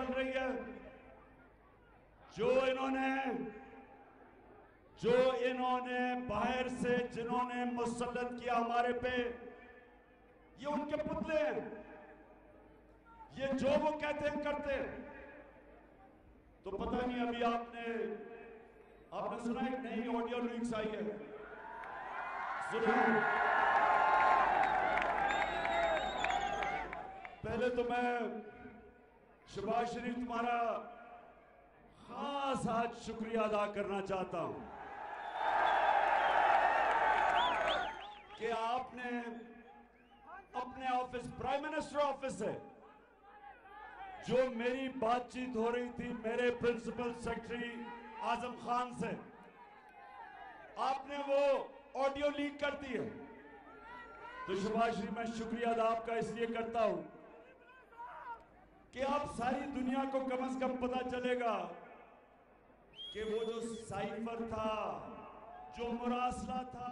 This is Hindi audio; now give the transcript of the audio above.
चल रही है। जो इन्होंने बाहर से जिन्होंने मुसल्लत किया हमारे पे, ये उनके पुतले हैं। ये जो वो कहते हैं करते हैं। तो पता नहीं, अभी आपने सुना एक नई ऑडियो लीक्स आई है, सुना? पहले तो मैं शहबाज शरीफ तुम्हारा खास आज शुक्रिया अदा करना चाहता हूं कि आपने अपने ऑफिस, प्राइम मिनिस्टर ऑफिस से जो मेरी बातचीत हो रही थी मेरे प्रिंसिपल सेक्रेटरी आजम खान से, आपने वो ऑडियो लीक कर दी है। तो शहबाज शरीफ, मैं शुक्रिया अदा आपका इसलिए करता हूं कि आप सारी दुनिया को कम से कम पता चलेगा कि वो जो साइफर था, जो मुरासला था,